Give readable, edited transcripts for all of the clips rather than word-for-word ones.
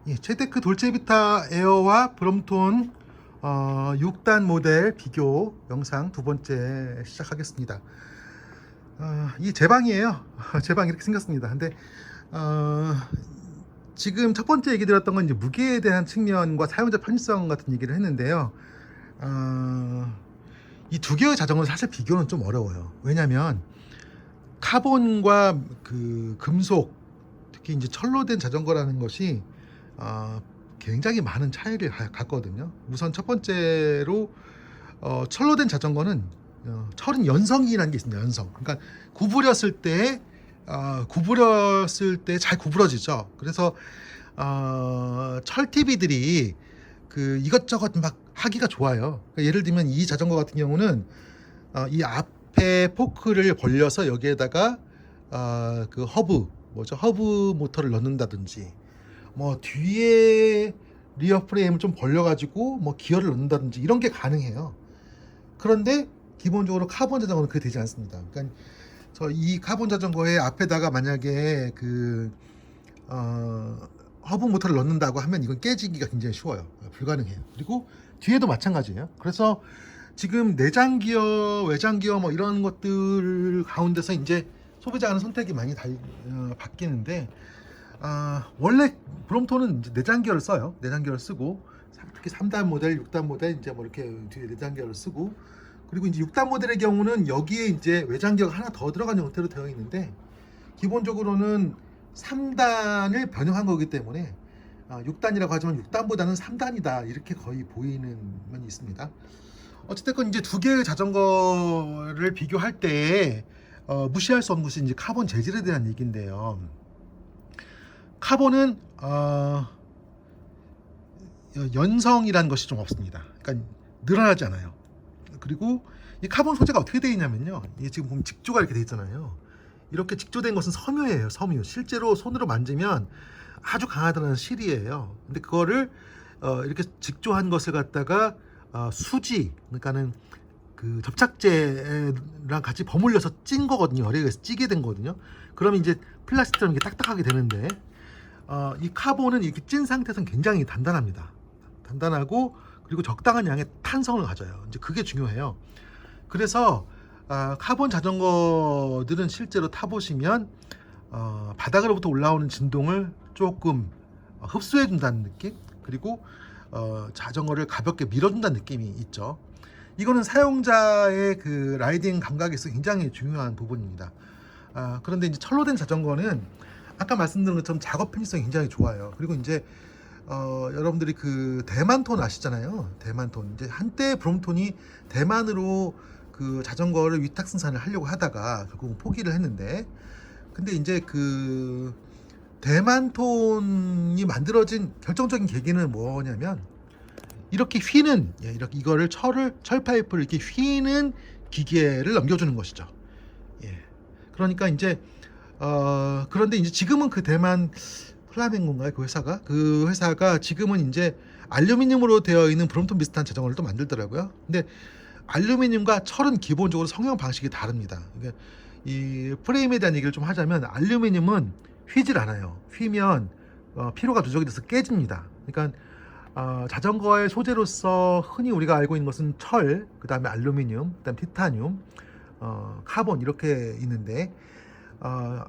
예, 최테크 돌체비타 에어와 브롬톤 6단 모델 비교 영상 두 번째 시작하겠습니다. 이 제 방이에요. 제 방 이렇게 생겼습니다. 근데 지금 첫 번째 얘기 드렸던 건 이제 무게에 대한 측면과 사용자 편의성 같은 얘기를 했는데요. 이 두 개의 자전거는 사실 비교는 좀 어려워요. 왜냐하면 카본과 그 금속, 특히 이제 철로 된 자전거라는 것이 굉장히 많은 차이를 갖거든요. 우선 첫 번째로 철로 된 자전거는 철은 연성이라는 게 있습니다. 연성. 그러니까 구부렸을 때 잘 구부러지죠. 그래서 철TV들이 그 이것저것 막 하기가 좋아요. 그러니까 예를 들면 이 자전거 같은 경우는 이 앞에 포크를 벌려서 여기에다가 그 허브 모터를 넣는다든지, 뭐 뒤에 리어 프레임을 좀 벌려가지고 뭐 기어를 넣는다든지 이런 게 가능해요. 그런데 기본적으로 카본 자전거는 그게 되지 않습니다. 그러니까 이 카본 자전거의 앞에다가 만약에 그 허브 모터를 넣는다고 하면 이건 깨지기가 굉장히 쉬워요. 불가능해요. 그리고 뒤에도 마찬가지예요. 그래서 지금 내장 기어, 외장 기어 뭐 이런 것들 가운데서 이제 소비자가 하는 선택이 많이 바뀌는데, 원래 브롬톤은 이제 내장 기어를 써요. 내장 기어를 쓰고, 특히 3단 모델, 6단 모델 이제 뭐 이렇게 뒤에 내장 기어를 쓰고, 그리고 이제 6단 모델의 경우는 여기에 이제 외장 기어가 하나 더 들어간 형태로 되어 있는데, 기본적으로는 3단을 변형한 거기 때문에 6단이라고 하지만 6단보다는 3단이다 이렇게 거의 보이는 면이 있습니다. 어쨌든 이제 두 개의 자전거를 비교할 때 무시할 수 없는 것이 이제 카본 재질에 대한 얘기인데요. 카본은 연성이라는 것이 좀 없습니다. 그러니까 늘어나지 않아요. 그리고 이 카본 소재가 어떻게 되어 있냐면요. 이게 지금 보면 직조가 이렇게 되어 있잖아요. 이렇게 직조된 것은 섬유예요. 섬유. 실제로 손으로 만지면 아주 강하다는 실이에요. 근데 그거를 이렇게 직조한 것을 갖다가 수지, 그러니까는 그 접착제랑 같이 버물려서 찐 거거든요. 어레에서 찌게 된 거거든요. 그러면 이제 플라스틱처럼 이렇게 딱딱하게 되는데, 이 카본은 이렇게 찐 상태에서는 굉장히 단단합니다. 단단하고, 그리고 적당한 양의 탄성을 가져요. 이제 그게 중요해요. 그래서 카본 자전거들은 실제로 타보시면 바닥으로부터 올라오는 진동을 조금 흡수해 준다는 느낌, 그리고 자전거를 가볍게 밀어준다는 느낌이 있죠. 이거는 사용자의 그 라이딩 감각에서 굉장히 중요한 부분입니다. 그런데 이제 철로 된 자전거는 아까 말씀드린 것처럼 작업 편의성이 굉장히 좋아요. 그리고 이제 여러분들이 그 대만톤 아시잖아요. 대만톤. 이제 한때 브롬톤이 대만으로 그 자전거를 위탁 생산을 하려고 하다가 결국 포기를 했는데, 근데 이제 그 대만톤이 만들어진 결정적인 계기는 뭐냐면, 이렇게 휘는, 이렇게 이거를 철 파이프를 이렇게 휘는 기계를 넘겨주는 것이죠. 예. 그러니까 이제 그런데 이제 지금은 그 대만 플라멩고인가요? 그 회사가 지금은 이제 알루미늄으로 되어 있는 브롬톤 비슷한 자전거를 또 만들더라고요. 근데 알루미늄과 철은 기본적으로 성형 방식이 다릅니다. 그러니까 이 프레임에 대한 얘기를 좀 하자면, 알루미늄은 휘질 않아요. 휘면 피로가 누적이 돼서 깨집니다. 그러니까 자전거의 소재로서 흔히 우리가 알고 있는 것은 철, 그 다음에 알루미늄, 그 다음에 티타늄, 카본 이렇게 있는데,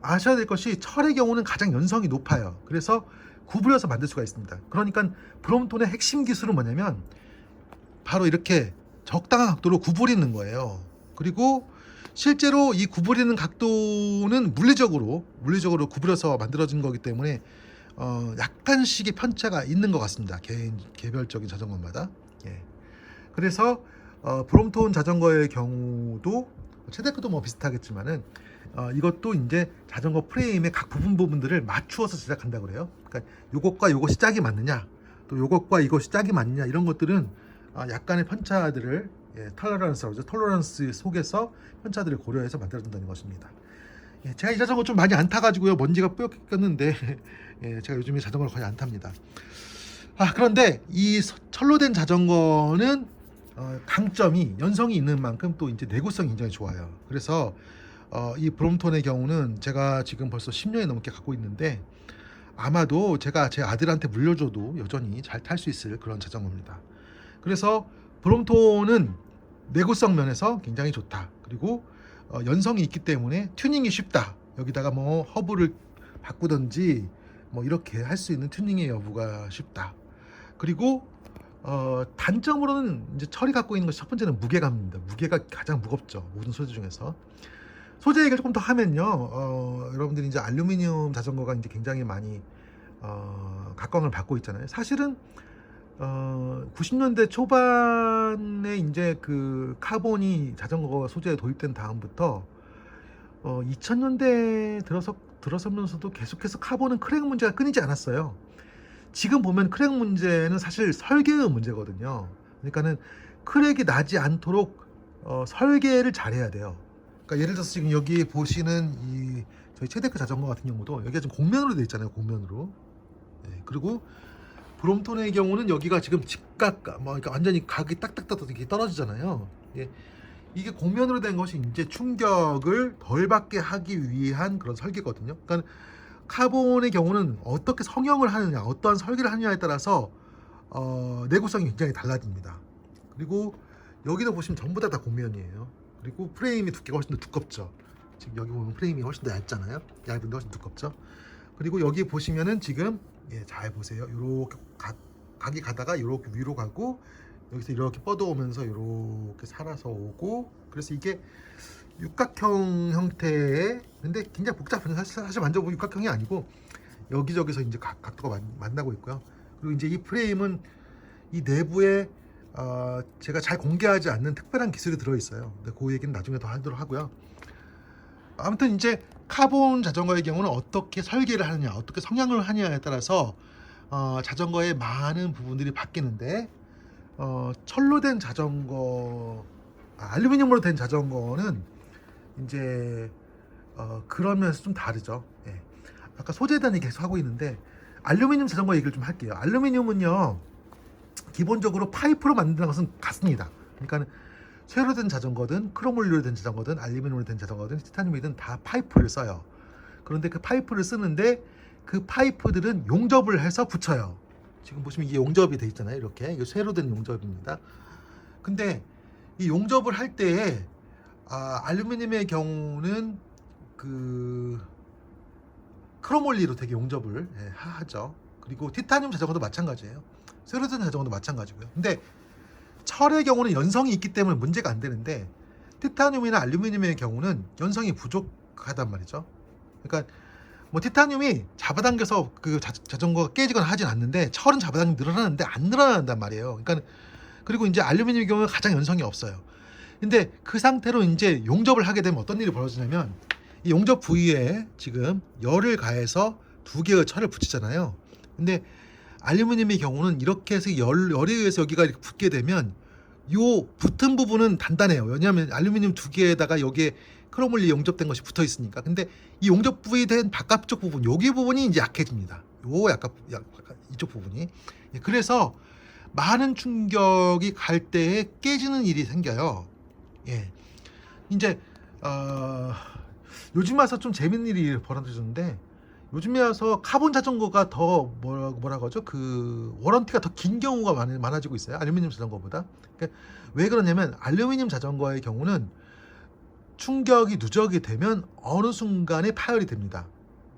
아셔야 될 것이 철의 경우는 가장 연성이 높아요. 그래서 구부려서 만들 수가 있습니다. 그러니까 브롬톤의 핵심 기술은 뭐냐면 바로 이렇게 적당한 각도로 구부리는 거예요. 그리고 실제로 이 구부리는 각도는 물리적으로 구부려서 만들어진 거기 때문에 약간씩의 편차가 있는 것 같습니다. 개별적인 자전거마다. 예. 그래서 브롬톤 자전거의 경우도 최대크도 뭐 비슷하겠지만은 이것도 이제 자전거 프레임의 각 부분들을 맞추어서 제작한다고 그래요. 그러니까 요것과 요것이 짝이 맞느냐, 또 요것과 이것이 짝이 맞느냐, 이런 것들은 약간의 편차들을, 톨러런스 속에서 편차들을 고려해서 만들어진다는 것입니다. 예, 제가 이 자전거 좀 많이 안 타가지고요, 먼지가 뿌옇게 꼈는데 예, 제가 요즘에 자전거를 거의 안 탑니다. 그런데 이 철로 된 자전거는 강점이, 연성이 있는 만큼 또 이제 내구성이 굉장히 좋아요. 그래서 이 브롬톤의 경우는 제가 지금 벌써 10년이 넘게 갖고 있는데 아마도 제가 제 아들한테 물려줘도 여전히 잘 탈 수 있을 그런 자전거입니다. 그래서 브롬톤은 내구성 면에서 굉장히 좋다. 그리고 연성이 있기 때문에 튜닝이 쉽다. 여기다가 뭐 허브를 바꾸든지 뭐 이렇게 할 수 있는 튜닝의 여부가 쉽다. 그리고 단점으로는 이제 철이 갖고 있는 것이 첫 번째는 무게감입니다. 무게가 가장 무겁죠. 모든 소재 중에서. 소재 얘기를 조금 더 하면요. 여러분들이 이제 알루미늄 자전거가 이제 굉장히 많이 각광을 받고 있잖아요. 사실은 90년대 초반에 이제 그 카본이 자전거 소재에 도입된 다음부터 2000년대 들어서면서도 계속해서 카본은 크랙 문제가 끊이지 않았어요. 지금 보면 크랙 문제는 사실 설계의 문제거든요. 그러니까는 크랙이 나지 않도록 설계를 잘해야 돼요. 그러니까 예를 들어서 지금 여기 보시는 이 저희 최데크 자전거 같은 경우도 여기가 지금 곡면으로 되어 있잖아요. 곡면으로. 네, 그리고 브롬톤의 경우는 여기가 지금 직각, 뭐 그러니까 완전히 각이 딱딱딱 이렇게 떨어지잖아요. 예, 이게 곡면으로 된 것이 이제 충격을 덜 받게 하기 위한 그런 설계거든요. 그러니까 카본의 경우는 어떻게 성형을 하느냐, 어떠한 설계를 하느냐에 따라서 내구성이 굉장히 달라집니다. 그리고 여기도 보시면 전부 다 곡면이에요. 그리고 프레임이 두께가 훨씬 더 두껍죠. 지금 여기 보면 프레임이 훨씬 더 얇잖아요. 얇은데 훨씬 두껍죠. 그리고 여기 보시면은 지금 잘 보세요. 이렇게 각이 가다가 이렇게 위로 가고 여기서 이렇게 뻗어오면서 이렇게 살아서 오고, 그래서 이게 육각형 형태의, 근데 굉장히 복잡해요. 사실 만져보면 육각형이 아니고 여기저기서 이제 각도가 만나고 있고요. 그리고 이제 이 프레임은 이 내부에 제가 잘 공개하지 않는 특별한 기술이 들어있어요. 근데 그 얘기는 나중에 더 하도록 하고요. 아무튼 이제 카본 자전거의 경우는 어떻게 설계를 하느냐, 어떻게 성향을 하느냐에 따라서 자전거의 많은 부분들이 바뀌는데, 철로 된 자전거, 알루미늄으로 된 자전거는 이제 그런 면에서 좀 다르죠. 예. 아까 소재에 대한 얘기 계속 하고 있는데 알루미늄 자전거 얘기를 좀 할게요. 알루미늄은요, 기본적으로 파이프로 만드는 것은 같습니다. 그러니까 쇠로 된 자전거든 크롬올리로 된 자전거든 알루미늄으로 된 자전거든 티타늄이든 다 파이프를 써요. 그런데 그 파이프를 쓰는데 그 파이프들은 용접을 해서 붙여요. 지금 보시면 이게 용접이 돼 있잖아요. 이렇게 이게 쇠로 된 용접입니다. 근데 이 용접을 할 때에 알루미늄의 경우는 그 크롬올리로 되게 용접을 하죠. 그리고 티타늄 자전거도 마찬가지예요. 쇠로 된 자전거도 마찬가지고요. 근데 철의 경우는 연성이 있기 때문에 문제가 안 되는데 티타늄이나 알루미늄의 경우는 연성이 부족하단 말이죠. 그러니까 뭐 티타늄이 잡아당겨서 그 자전거가 깨지거나 하진 않는데 철은 잡아당기면 늘어나는데 안 늘어난단 말이에요. 그러니까 그리고 이제 알루미늄의 경우는 가장 연성이 없어요. 근데 그 상태로 이제 용접을 하게 되면 어떤 일이 벌어지냐면 이 용접 부위에 지금 열을 가해서 두 개의 철을 붙이잖아요. 근데 알루미늄의 경우는 이렇게 해서 열에 의해서 여기가 이렇게 붙게 되면 요 붙은 부분은 단단해요. 왜냐하면 알루미늄 두 개에다가 여기에 크롬올리 용접된 것이 붙어 있으니까. 근데 이 용접 부위 된 바깥쪽 부분, 여기 부분이 이제 약해집니다. 요 약간 이쪽 부분이. 그래서 많은 충격이 갈 때에 깨지는 일이 생겨요. 예. 이제 요즘 와서 좀 재밌는 일이 벌어졌는데, 요즘에 와서 카본 자전거가 더 뭐라고 하죠? 그 워런티가 더 긴 경우가 많아지고 있어요. 알루미늄 자전거보다. 그러니까 왜 그러냐면 알루미늄 자전거의 경우는 충격이 누적이 되면 어느 순간에 파열이 됩니다.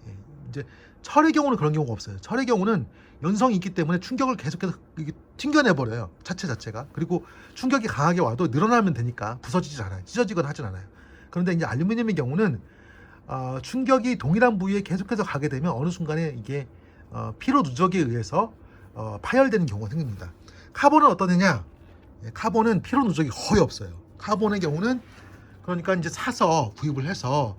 예, 이제 철의 경우는 그런 경우가 없어요. 철의 경우는 연성이 있기 때문에 충격을 계속해서 튕겨내 버려요. 자체가. 그리고 충격이 강하게 와도 늘어나면 되니까 부서지지 않아요. 찢어지거나 하진 않아요. 그런데 이제 알루미늄의 경우는 충격이 동일한 부위에 계속해서 가게 되면 어느 순간에 이게 피로 누적에 의해서 파열되는 경우가 생깁니다. 카본은 어떠느냐? 카본은 피로 누적이 거의 없어요. 카본의 경우는 그러니까 이제 사서 구입을 해서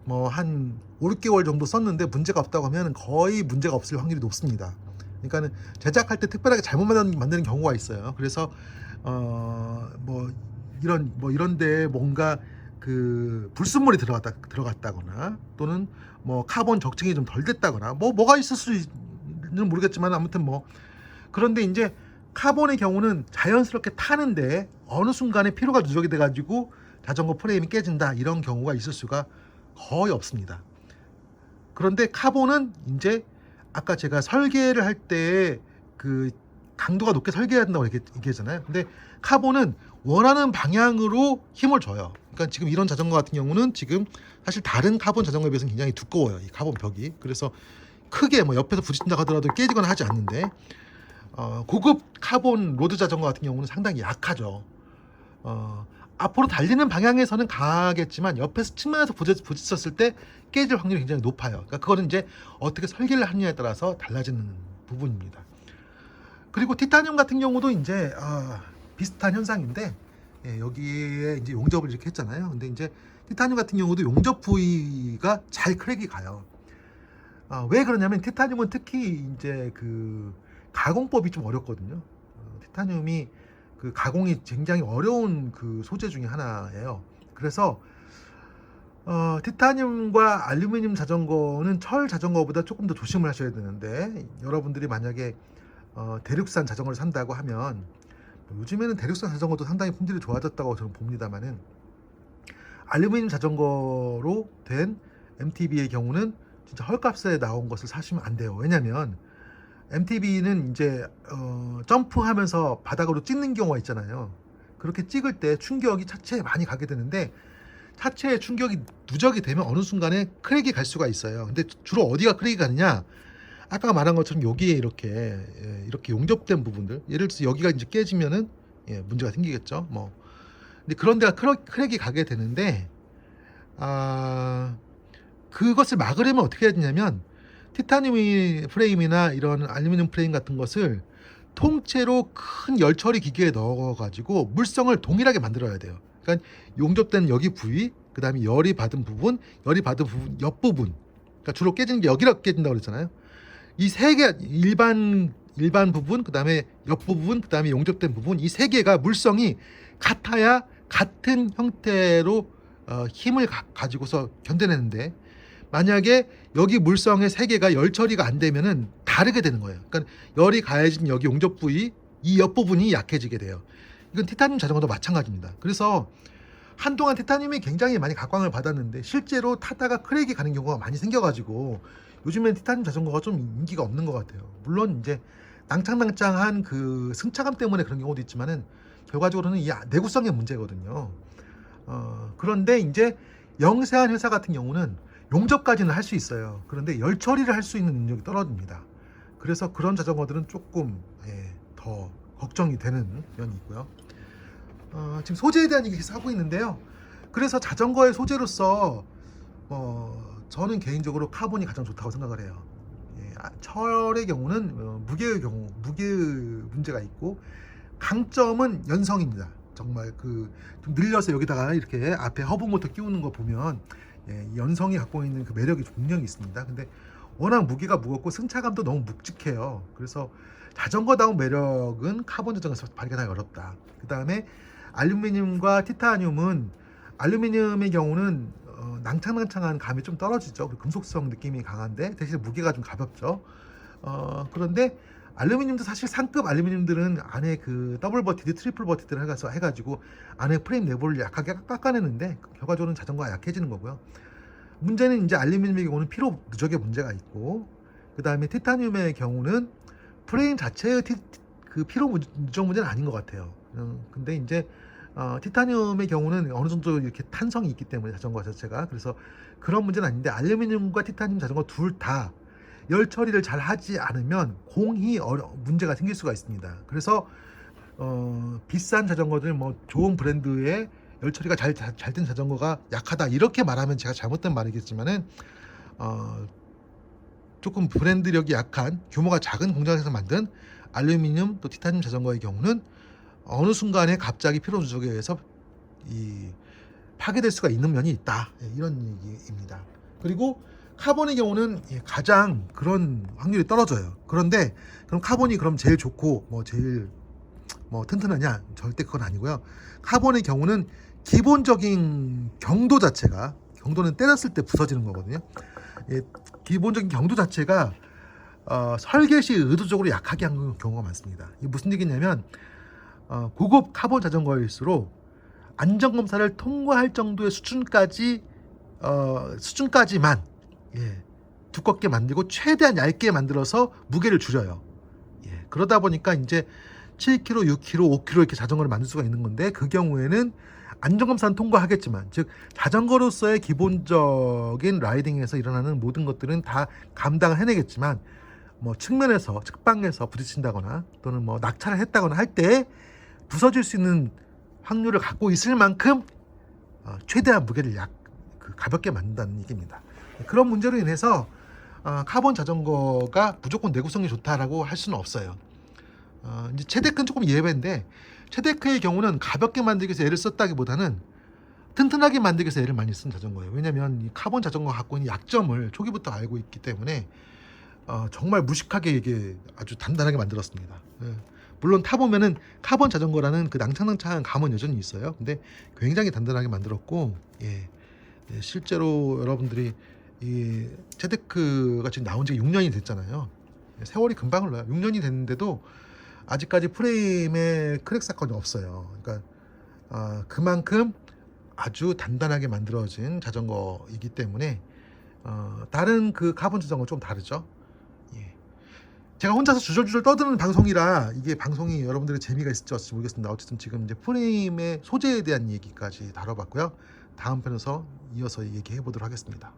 뭐 한 5, 6개월 정도 썼는데 문제가 없다고 하면 거의 문제가 없을 확률이 높습니다. 그러니까는 제작할 때 특별하게 잘못 만드는 경우가 있어요. 그래서 뭐 이런데 뭔가 그 불순물이 들어갔다거나 또는 뭐 카본 적층이 좀 덜 됐다거나 뭐가 있을 수는 모르겠지만 아무튼 뭐, 그런데 이제 카본의 경우는 자연스럽게 타는데 어느 순간에 피로가 누적이 돼 가지고 자전거 프레임이 깨진다, 이런 경우가 있을 수가 거의 없습니다. 그런데 카본은 이제 아까 제가 설계를 할 때 그 강도가 높게 설계해야 된다고 얘기했잖아요. 근데 카본은 원하는 방향으로 힘을 줘요. 그러니까 지금 이런 자전거 같은 경우는 지금 사실 다른 카본 자전거에 비해서는 굉장히 두꺼워요. 이 카본 벽이. 그래서 크게 뭐 옆에서 부딪힌다 하더라도 깨지거나 하지 않는데 고급 카본 로드 자전거 같은 경우는 상당히 약하죠. 앞으로 달리는 방향에서는 강하겠지만 옆에서 측면에서 부딪혔을 때 깨질 확률이 굉장히 높아요. 그러니까 그거는 이제 어떻게 설계를 하느냐에 따라서 달라지는 부분입니다. 그리고 티타늄 같은 경우도 이제 비슷한 현상인데, 예, 여기에 이제 용접을 이렇게 했잖아요. 근데 이제 티타늄 같은 경우도 용접 부위가 잘 크랙이 가요. 왜 그러냐면 티타늄은 특히 이제 그 가공법이 좀 어렵거든요. 티타늄이 그 가공이 굉장히 어려운 그 소재 중에 하나예요. 그래서 티타늄과 알루미늄 자전거는 철 자전거보다 조금 더 조심을 하셔야 되는데, 여러분들이 만약에 대륙산 자전거를 산다고 하면, 요즘에는 대륙산 자전거도 상당히 품질이 좋아졌다고 저는 봅니다만은, 알루미늄 자전거로 된 MTB의 경우는 진짜 헐값에 나온 것을 사시면 안 돼요. 왜냐면 MTB는 이제 점프하면서 바닥으로 찍는 경우가 있잖아요. 그렇게 찍을 때 충격이 차체에 많이 가게 되는데, 차체에 충격이 누적이 되면 어느 순간에 크랙이 갈 수가 있어요. 근데 주로 어디가 크랙이 가느냐, 아까 말한 것처럼 여기에 이렇게 용접된 부분들, 예를 들어서 여기가 이제 깨지면은 문제가 생기겠죠. 뭐 근데 그런 데가 크랙이 가게 되는데, 그것을 막으려면 어떻게 해야 되냐면, 티타늄 프레임이나 이런 알루미늄 프레임 같은 것을 통째로 큰 열 처리 기계에 넣어 가지고 물성을 동일하게 만들어야 돼요. 그러니까 용접된 여기 부위, 그다음에 열이 받은 부분 옆부분, 그러니까 주로 깨지는 게 여기라 깨진다고 그랬잖아요. 이 세 개, 일반 부분, 그다음에 옆부분, 그다음에 용접된 부분, 이 세 개가 물성이 같아야 같은 형태로 힘을 가지고서 견뎌내는데, 만약에 여기 물성의 세 개가 열 처리가 안 되면은 다르게 되는 거예요. 그러니까 열이 가해진 여기 용접 부위, 이 옆부분이 약해지게 돼요. 이건 티타늄 자전거도 마찬가지입니다. 그래서 한동안 티타늄이 굉장히 많이 각광을 받았는데, 실제로 타다가 크랙이 가는 경우가 많이 생겨가지고 요즘엔 티타늄 자전거가 좀 인기가 없는 것 같아요. 물론 이제 낭창낭창한 그 승차감 때문에 그런 경우도 있지만은, 결과적으로는 이 내구성의 문제거든요. 그런데 이제 영세한 회사 같은 경우는 용접까지는 할 수 있어요. 그런데 열 처리를 할 수 있는 능력이 떨어집니다. 그래서 그런 자전거들은 조금 더 걱정이 되는 면이 있고요. 지금 소재에 대한 얘기 계속 하고 있는데요. 그래서 자전거의 소재로서 저는 개인적으로 카본이 가장 좋다고 생각을 해요. 철의 경우는 무게의 문제가 있고, 강점은 연성입니다. 정말 좀 늘려서 여기다가 이렇게 앞에 허브 모터 끼우는 거 보면 연성이 갖고 있는 그 매력이 분명히 있습니다. 근데 워낙 무게가 무겁고 승차감도 너무 묵직해요. 그래서 자전거다운 매력은 카본 자전거에서 발견하기 어렵다. 그 다음에 알루미늄과 티타늄은, 알루미늄의 경우는 낭창낭창한 감이 좀 떨어지죠. 금속성 느낌이 강한데 대신 무게가 좀 가볍죠. 그런데 알루미늄도 사실 상급 알루미늄들은 안에 그 더블 버티드, 트리플 버티드를 해가지고 안에 프레임 내부를 약하게 깎아내는데, 결과적으로는 자전거가 약해지는 거고요. 문제는 이제 알루미늄의 경우는 피로 누적의 문제가 있고, 그 다음에 티타늄의 경우는 프레임 자체의 그 피로 누적 문제는 아닌 것 같아요. 근데 이제 티타늄의 경우는 어느 정도 이렇게 탄성이 있기 때문에 자전거 자체가, 그래서 그런 문제는 아닌데, 알루미늄과 티타늄 자전거 둘 다 열 처리를 잘 하지 않으면 공히 문제가 생길 수가 있습니다. 그래서 비싼 자전거들, 뭐 좋은 브랜드의 열 처리가 잘 된 자전거가 약하다, 이렇게 말하면 제가 잘못된 말이겠지만은, 조금 브랜드력이 약한 규모가 작은 공장에서 만든 알루미늄 또 티타늄 자전거의 경우는 어느 순간에 갑자기 피로 누적에 의해서 파괴될 수가 있는 면이 있다, 이런 얘기입니다. 그리고 카본의 경우는 가장 그런 확률이 떨어져요. 그런데 그럼 카본이 그럼 제일 좋고 제일 튼튼하냐? 절대 그건 아니고요. 카본의 경우는 기본적인 경도는 때렸을 때 부서지는 거거든요. 기본적인 경도 자체가 설계 시 의도적으로 약하게 한 경우가 많습니다. 이게 무슨 얘기냐면, 고급 카본 자전거일수록 안전검사를 통과할 정도의 수준까지만 두껍게 만들고 최대한 얇게 만들어서 무게를 줄여요. 예, 그러다 보니까 이제 7kg, 6kg, 5kg 이렇게 자전거를 만들 수가 있는 건데, 그 경우에는 안전검사는 통과하겠지만, 즉 자전거로서의 기본적인 라이딩에서 일어나는 모든 것들은 다 감당을 해내겠지만, 뭐 측면에서 측방에서 부딪힌다거나 또는 뭐 낙차를 했다거나 할 때 부서질 수 있는 확률을 갖고 있을 만큼 최대한 무게를 가볍게 만든다는 얘기입니다. 그런 문제로 인해서 카본 자전거가 무조건 내구성이 좋다라고 할 수는 없어요. 이제 체데크는 조금 예외인데, 체데크의 경우는 가볍게 만들기 위해서 애를 썼다기보다는 튼튼하게 만들기 위해서 애를 많이 쓴 자전거예요. 왜냐면 이 카본 자전거가 갖고 있는 약점을 초기부터 알고 있기 때문에 정말 무식하게 이게 아주 단단하게 만들었습니다. 예. 물론 타보면은 카본 자전거라는 그 낭창낭창한 감은 여전히 있어요. 근데 굉장히 단단하게 만들었고, 예. 예, 실제로 여러분들이 이 체데크가 지금 나온 지 6년이 됐잖아요. 세월이 금방 흘러요. 6년이 됐는데도 아직까지 프레임에 크랙 사건이 없어요. 그러니까 그만큼 아주 단단하게 만들어진 자전거이기 때문에 다른 그 카본 자전거 좀 다르죠. 예. 제가 혼자서 주절주절 떠드는 방송이라 이게 방송이 여러분들의 재미가 있을지 어쩔지 모르겠습니다. 어쨌든 지금 이제 프레임의 소재에 대한 얘기까지 다뤄봤고요. 다음 편에서 이어서 얘기해 보도록 하겠습니다.